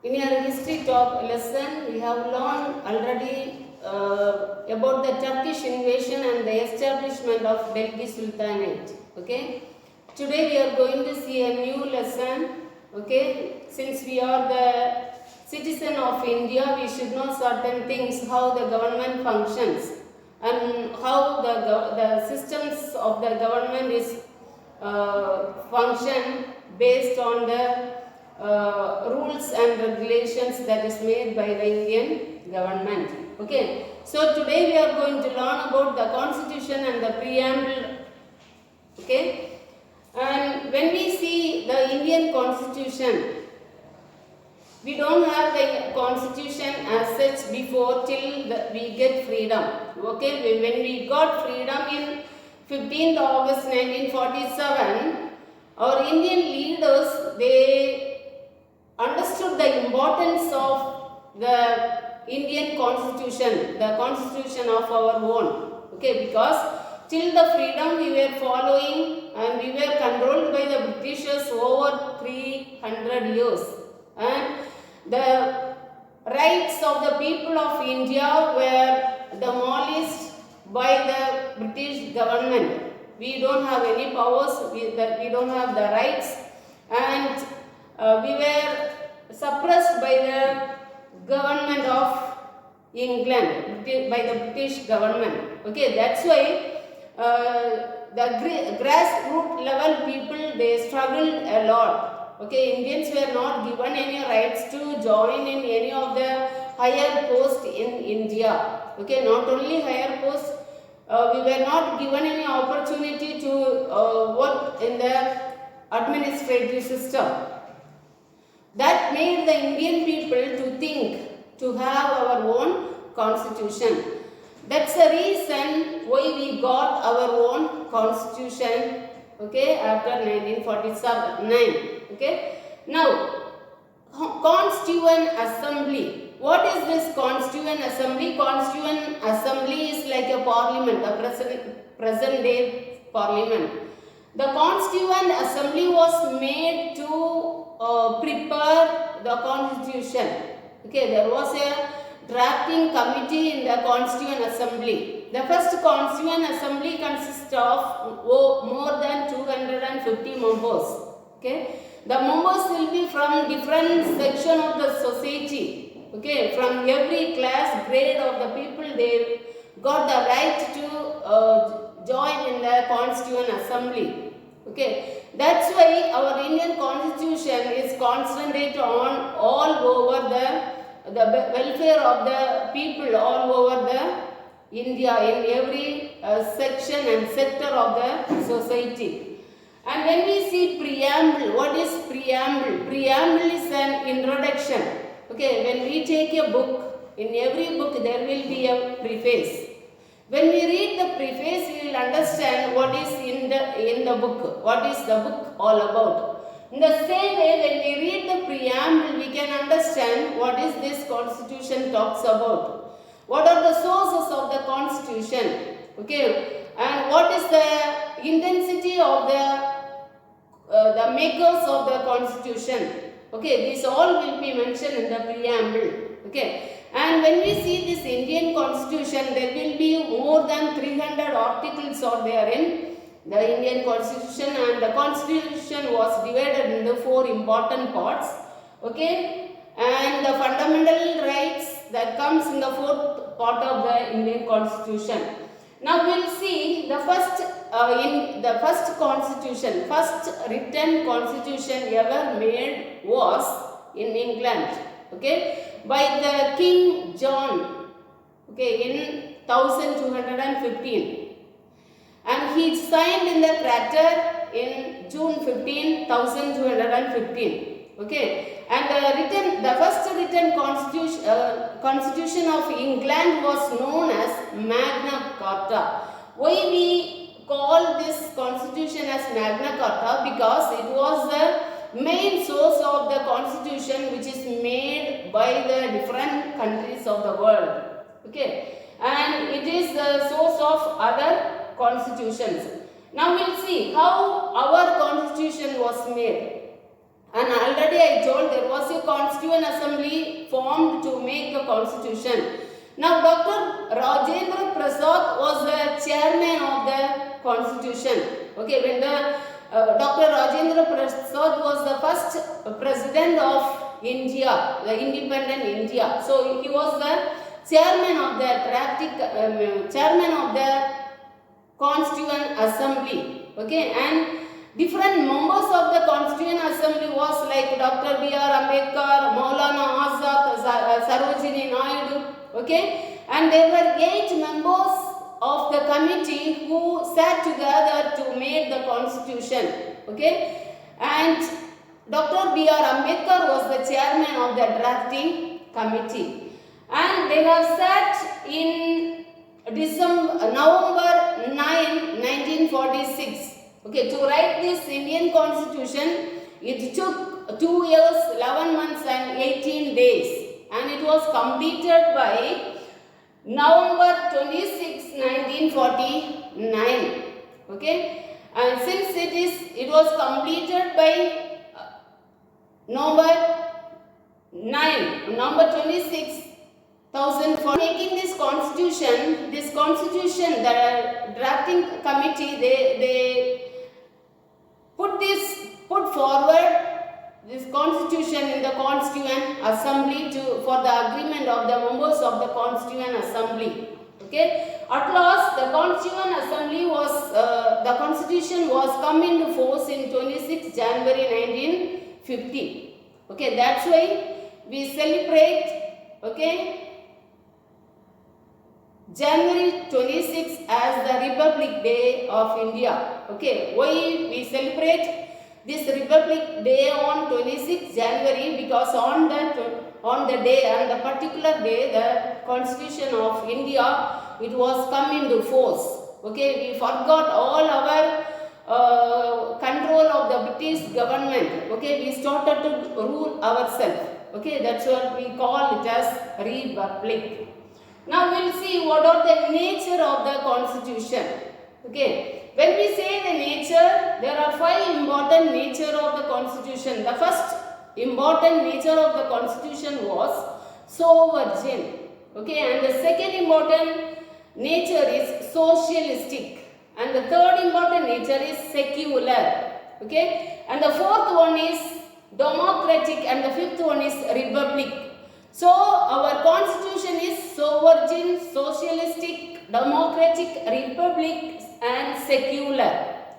In your history talk lesson, we have learned already about the Turkish invasion and the establishment of Delhi Sultanate. Okay. Today we are going to see a new lesson. Okay. Since we are the citizen of India, we should know certain things, how the government functions and how the systems of the government is function based on the rules and regulations that is made by the Indian government. Okay, so today we are going to learn about the constitution and the preamble. Okay, and when we see the Indian constitution, we don't have the constitution as such before till we get freedom. Okay, when we got freedom in 15th August 1947, our Indian leaders, they understood the importance of the Indian constitution, the constitution of our own. Okay, because till the freedom we were following and we were controlled by the Britishers over 300 years. And the rights of the people of India were demolished by the British government. We don't have any powers, we don't have the rights, and we were suppressed by the government of England, by the British government. Okay, that's why the grassroots level people, they struggled a lot. Okay, Indians were not given any rights to join in any of the higher posts in India. Okay, not only higher posts, we were not given any opportunity to work in the administrative system. That made the Indian people to think to have our own constitution. That's the reason why we got our own constitution. Okay, after 1949. Okay, now Constituent Assembly. What is this Constituent Assembly? Constituent Assembly is like a parliament, a present day parliament. The Constituent Assembly was made to prepare the constitution. Okay, there was a drafting committee in the Constituent Assembly. The first Constituent Assembly consists of more than 250 members. Okay, the members will be from different section of the society. Okay, from every class, grade of the people, they got the right to join in the Constituent Assembly. Okay, that's why our Indian constitution is concentrated on all over the welfare of the people all over the India, in every section and sector of the society. And when we see preamble, what is preamble? Preamble is an introduction. Okay, when we take a book, in every book there will be a preface. When we read the preface, we will understand what is in the book, what is the book all about. In the same way, when we read the preamble, we can understand what is this constitution talks about. What are the sources of the constitution? Okay, and what is the intensity of the makers of the constitution? Okay, these all will be mentioned in the preamble. Okay. And when we see this Indian constitution, there will be more than 300 articles are there in the Indian constitution, and the constitution was divided into 4 important parts. Okay, and the fundamental rights that comes in the 4th part of the Indian constitution. Now we will see the first in the first constitution, first written constitution ever made was in England. Okay, by the King John, okay, in 1215, and he signed in the charter in June 15, 1215. Okay, and the first written constitution of England was known as Magna Carta. Why we call this constitution as Magna Carta? Because it was the main source of the constitution which is made by the different countries of the world. Okay, and it is the source of other constitutions. Now we will see how our constitution was made. And already I told there was a Constituent Assembly formed to make the constitution. Now Dr. Rajendra Prasad was the chairman of the constitution. Okay, when the Dr. Rajendra Prasad was the first president of India, the independent India. So he was the chairman of the chairman of the Constituent Assembly. Okay, and different members of the Constituent Assembly was like Dr. B.R. Ambedkar, Maulana Azad, Sarojini Naidu. Okay, and there were 8 members of the committee who sat together to make the constitution. Okay, and Dr. B.R. Ambedkar was the chairman of the drafting committee, and they have sat in November 9, 1946. Okay, to write this Indian constitution, it took 2 years, 11 months and 18 days. And it was completed by November 26, 1949. Okay, and since it was completed by November 26, 2004. Making this constitution, the drafting committee, they put forward this constitution in the Constituent Assembly for the agreement of the members of the Constituent Assembly. Okay, at last the Constituent Assembly the constitution was come into force in 26 January 1950. Okay, that's why we celebrate, okay, January 26 as the Republic Day of India. Okay, why we celebrate this Republic Day on 26 January? Because on the day and the particular day, the Constitution of India, it was come into force. Okay, we forgot all our control of the British government. Okay, we started to rule ourselves. Okay, that's what we call it as Republic. Now we'll see what are the nature of the Constitution. Okay, when we say the nature, there are 5 important nature of the Constitution. The first important nature of the Constitution was sovereign. Okay, and the second important nature is socialistic, and the third important nature is secular. Okay, and the fourth one is democratic, and the fifth one is republic. So our Constitution is sovereign, socialistic, democratic, republic and secular.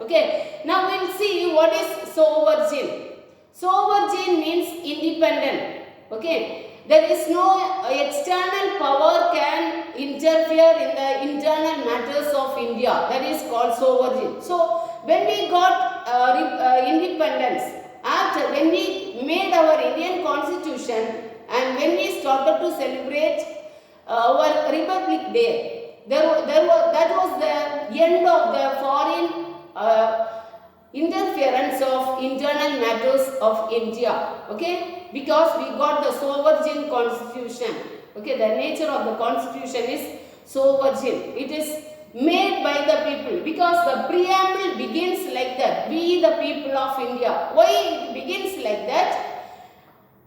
Okay, now we'll see what is sovereign. Sovereign means independent. Okay, there is no external power can interfere in the internal matters of India. That is called sovereign. So when we got independence, when we made our Indian Constitution and when we started to celebrate our Republic Day, that was the end of the foreign interference of internal matters of India. Okay, because we got the sovereign constitution. Okay, the nature of the constitution is sovereign. It is made by the people, because the preamble begins like that. We the people of India. Why it begins like that?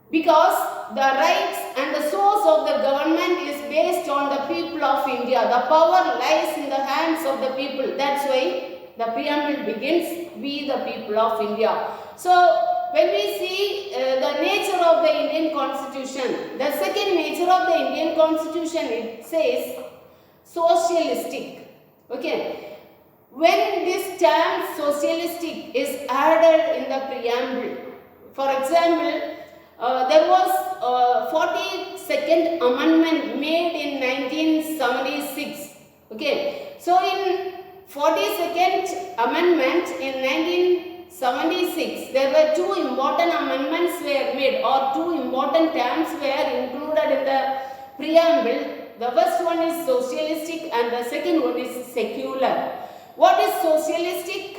Because the rights and the source of the government is based on the people of India. The power lies in the hands of the people. That's why the preamble begins, we the people of India. So when we see the nature of the Indian Constitution, the second nature of the Indian Constitution, it says socialistic. Okay, when this term socialistic is added in the preamble, for example, there was 42nd amendment made in 1976. Okay, so in 42nd amendment in 1976, there were 2 important amendments were made, or 2 important terms were included in the preamble. The first one is socialistic and the second one is secular. What is socialistic?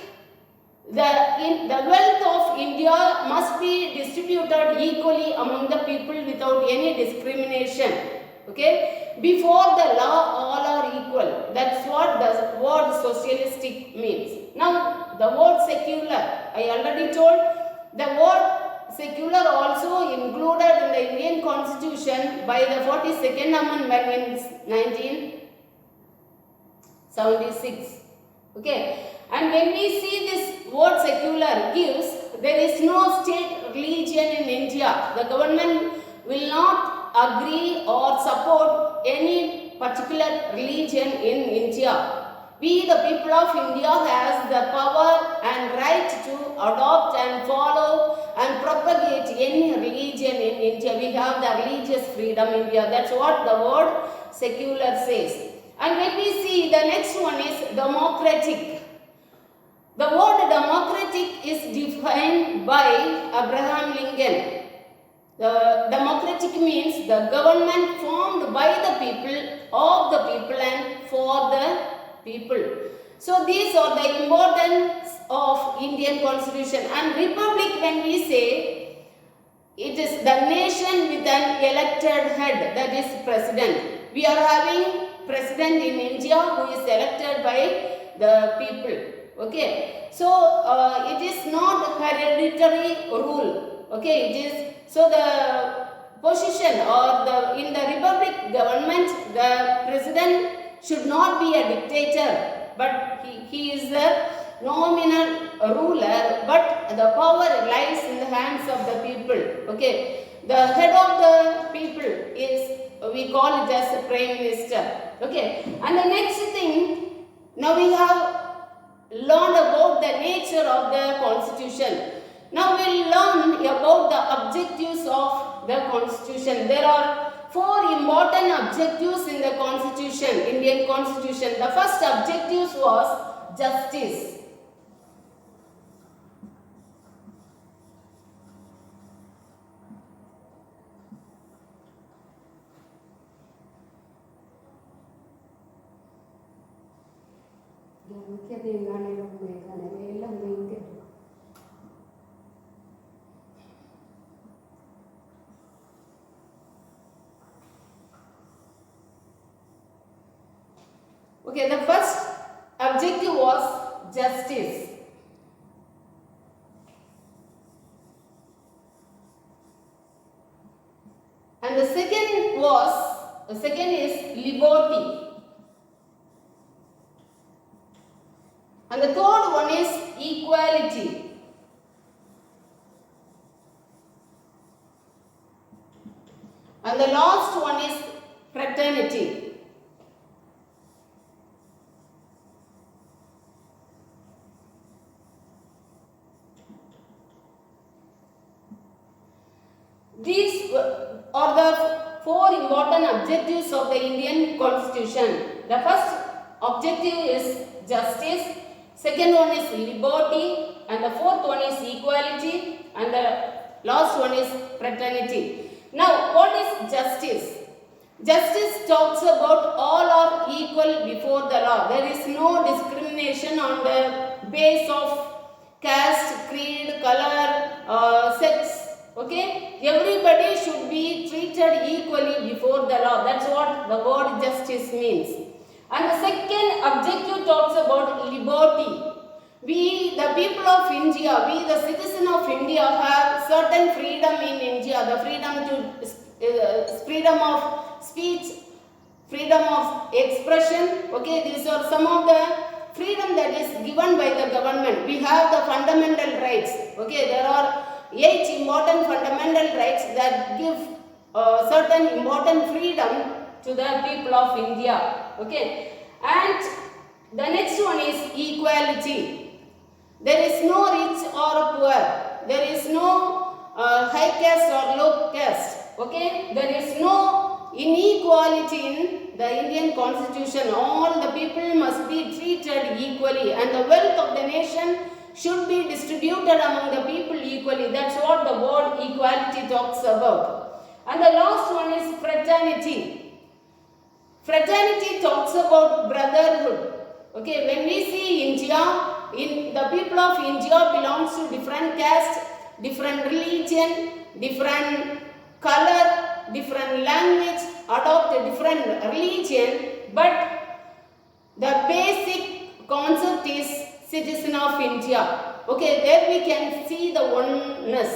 The wealth of India must be distributed equally among the people without any discrimination. Okay, before the law all are equal. That's what the word socialistic means. Now the word secular, I already told, the word secular also included in Constitution by the 42nd Amendment in 1976. Okay, and when we see this word secular gives, there is no state religion in India. The government will not agree or support any particular religion in India. We, the people of India, has the power and right to adopt and follow and propagate any religion in India. We have the religious freedom in India. That's what the word secular says. And when we see the next one is democratic. The word democratic is defined by Abraham Lincoln. The democratic means the government formed by the people, of the people and for the people. So these are the importance of Indian Constitution. And republic, when we say, it is the nation with an elected head, that is president. We are having president in India who is elected by the people. Okay, so it is not hereditary rule. Okay, it is, so the position or in the republic government, the president should not be a dictator, but he is a nominal ruler, but the power lies in the hands of the people. Okay, the head of the people is, we call it as a prime minister. Okay, and the next thing, now we have learned about the nature of the constitution. Now we will learn about the objectives of the constitution. There are 4 important objectives in the constitution, Indian constitution. The first objective was justice. Okay, the first objective was justice. And the second is liberty. And the third one is equality. And the last one is fraternity. These are the 4 important objectives of the Indian Constitution. The first objective is justice, second one is liberty, and the fourth one is equality, and the last one is fraternity. Now, what is justice? Justice talks about all are equal before the law. There is no discrimination on the basis of caste, creed, color, sex. Okay, everybody should be treated equally before the law. That's what the word justice means. And the second objective talks about liberty. We, the people of India, we, the citizen of India, have certain freedom in India. The freedom of speech, freedom of expression. Okay, these are some of the freedom that is given by the government. We have the fundamental rights. Okay, there are 8 important fundamental rights that give certain important freedom to the people of India. Okay, and the next one is equality. There is no rich or poor. There is no high caste or low caste. Okay, there is no inequality in the Indian Constitution. All the people must be treated equally, and the wealth of the nation should be distributed among the people equally. That's what the word equality talks about. And the last one is fraternity. Fraternity talks about brotherhood. Okay, when we see India, the people of India belongs to different caste, different religion, different color, different language, adopt a different religion, but the basic concept is citizen of India. Okay, there we can see the oneness.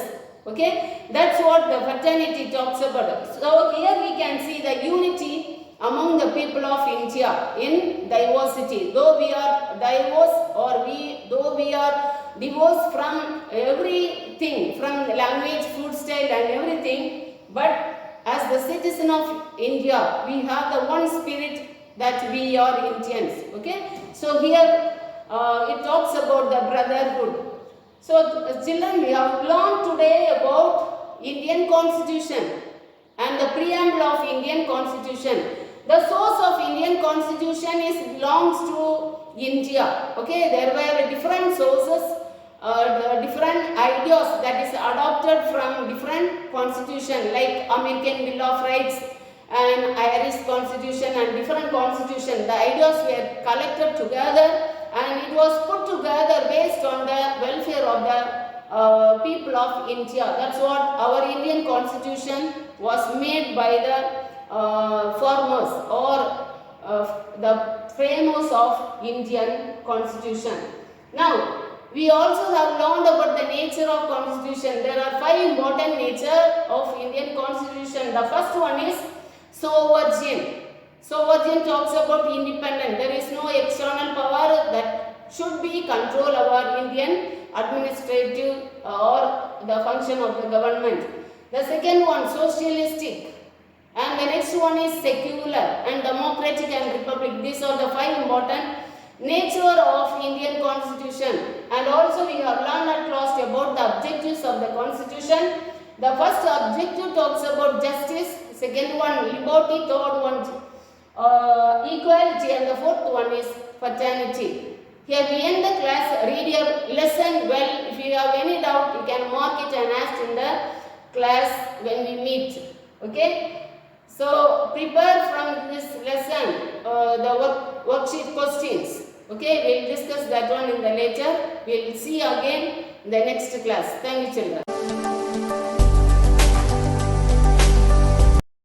Okay, that's what the fraternity talks about. So here we can see the unity among the people of India in diversity. Though we are diverse, or though we are divorced from everything, from the language, food style and everything, but as the citizen of India, we have the one spirit that we are Indians. Okay, so here it talks about the brotherhood. So children, we have learned today about Indian Constitution and the preamble of Indian Constitution. The source of Indian Constitution belongs to India. Okay, there were different sources, different ideas that is adopted from different constitution, like American Bill of Rights and Irish Constitution and different constitution. The ideas were collected together and it was put together based on the welfare of the people of India. That's what our Indian Constitution was made by the formers or the framers of Indian Constitution. Now, we also have learned about the nature of Constitution. There are 5 important nature of Indian Constitution. The first one is sovereign. Sovereign talks about independent. There is no external power that should be control our Indian administrative or the function of the government. The second one, socialistic. And the next one is secular and democratic and republic. These are the 5 important nature of Indian Constitution. And also we have learned at last about the objectives of the Constitution. The first objective talks about justice, second one liberty, third one equality, and the fourth one is fraternity. Here we end the class. Read your lesson well. If you have any doubt, you can mark it and ask in the class when we meet. Okay. So prepare from this lesson the worksheet questions. Okay, we'll discuss that one in the later. We'll see again in the next class. Thank you, children.